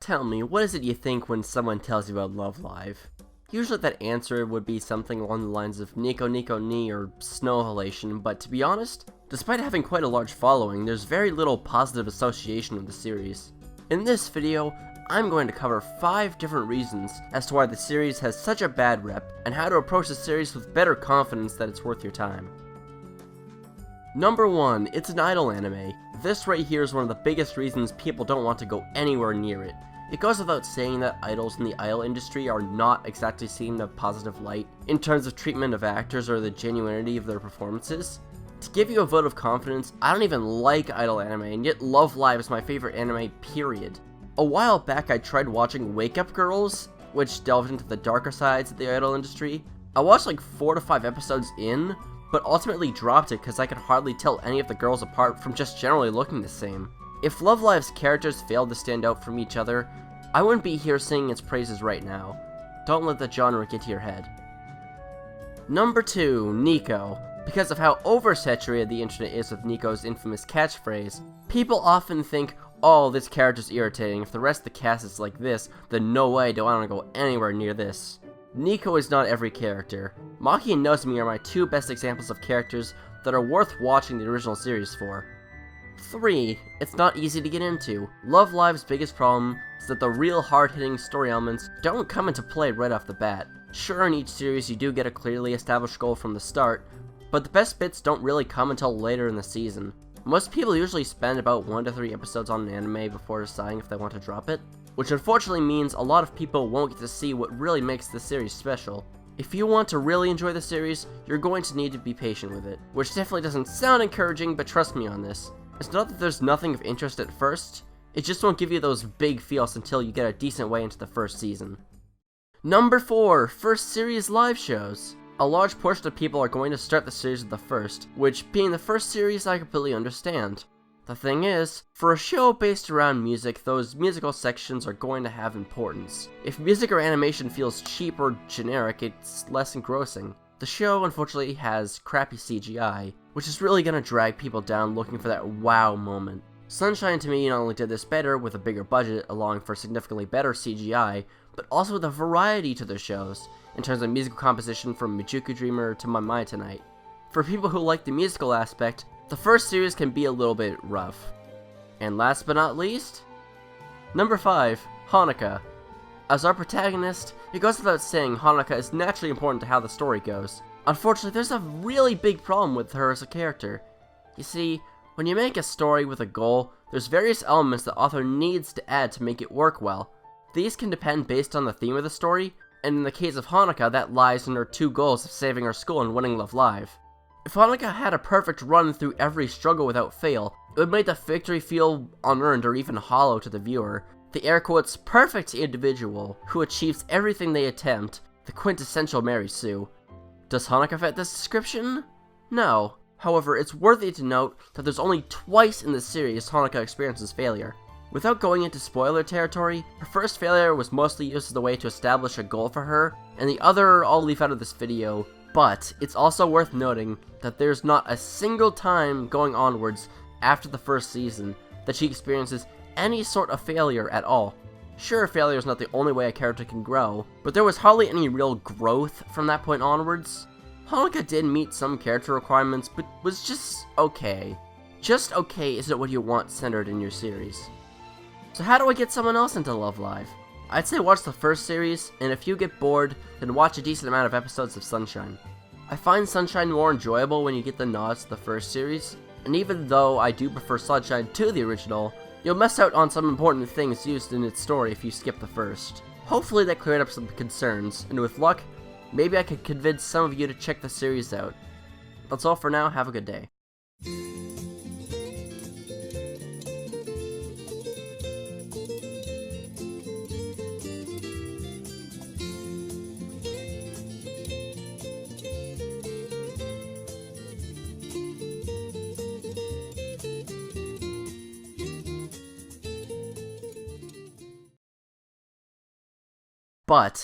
Tell me, what is it you think when someone tells you about Love Live? Usually that answer would be something along the lines of Nikko Nikko ni or snow halation, but to be honest, despite having quite a large following, there's very little positive association with the series. In this video, I'm going to cover 5 different reasons as to why the series has such a bad rep, and how to approach the series with better confidence that it's worth your time. Number 1, it's an idol anime. This right here is one of the biggest reasons people don't want to go anywhere near it. It goes without saying that idols in the idol industry are not exactly seen in a positive light in terms of treatment of actors or the genuinity of their performances. To give you a vote of confidence, I don't even like idol anime, and yet Love Live is my favorite anime, period. A while back I tried watching Wake Up Girls, which delved into the darker sides of the idol industry. I watched like 4 to 5 episodes in, but ultimately dropped it because I could hardly tell any of the girls apart from just generally looking the same. If Love Live's characters failed to stand out from each other, I wouldn't be here singing its praises right now. Don't let the genre get to your head. Number 2, Nikko. Because of how oversaturated the internet is with Nikko's infamous catchphrase, people often think, oh, this character's irritating. If the rest of the cast is like this, then no way do I want to go anywhere near this. Nikko is not every character. Maki and Nozomi are my 2 best examples of characters that are worth watching the original series for. 3, it's not easy to get into. Love Live's biggest problem is that the real hard-hitting story elements don't come into play right off the bat. Sure, in each series you do get a clearly established goal from the start, but the best bits don't really come until later in the season. Most people usually spend about 1 to 3 episodes on an anime before deciding if they want to drop it, which unfortunately means a lot of people won't get to see what really makes the series special. If you want to really enjoy the series, you're going to need to be patient with it, which definitely doesn't sound encouraging, but trust me on this. It's not that there's nothing of interest at first, it just won't give you those big feels until you get a decent way into the first season. Number 4, first series live shows. A large portion of people are going to start the series with the first, which being the first series I completely understand. The thing is, for a show based around music, those musical sections are going to have importance. If music or animation feels cheap or generic, it's less engrossing. The show unfortunately has crappy CGI, which is really going to drag people down looking for that wow moment. Sunshine to me not only did this better with a bigger budget allowing for significantly better CGI, but also with a variety to their shows, in terms of musical composition from Mijuku Dreamer to My Mind Tonight. For people who like the musical aspect, the first series can be a little bit rough. And last but not least, number 5, Hanukkah. As our protagonist, it goes without saying Hanukkah is naturally important to how the story goes. Unfortunately, there's a really big problem with her as a character. You see, when you make a story with a goal, there's various elements the author needs to add to make it work well. These can depend based on the theme of the story, and in the case of Hanukkah, that lies in her 2 goals of saving her school and winning Love Live. If Hanukkah had a perfect run through every struggle without fail, it would make the victory feel unearned or even hollow to the viewer. The air quotes perfect individual who achieves everything they attempt, the quintessential Mary Sue. Does Hanukkah fit this description? No. However, it's worthy to note that there's only twice in the series Hanukkah experiences failure. Without going into spoiler territory, her first failure was mostly used as a way to establish a goal for her, and the other I'll leave out of this video, but it's also worth noting that there's not a single time going onwards after the first season that she experiences any sort of failure at all. Sure, failure is not the only way a character can grow, but there was hardly any real growth from that point onwards. Hanukkah did meet some character requirements, but was just okay. Just okay isn't what you want centered in your series. So how do I get someone else into Love Live? I'd say watch the first series, and if you get bored, then watch a decent amount of episodes of Sunshine. I find Sunshine more enjoyable when you get the nods to the first series, and even though I do prefer Sunshine to the original, you'll miss out on some important things used in its story if you skip the first. Hopefully that cleared up some concerns, and with luck, maybe I could convince some of you to check the series out. That's all for now, have a good day. But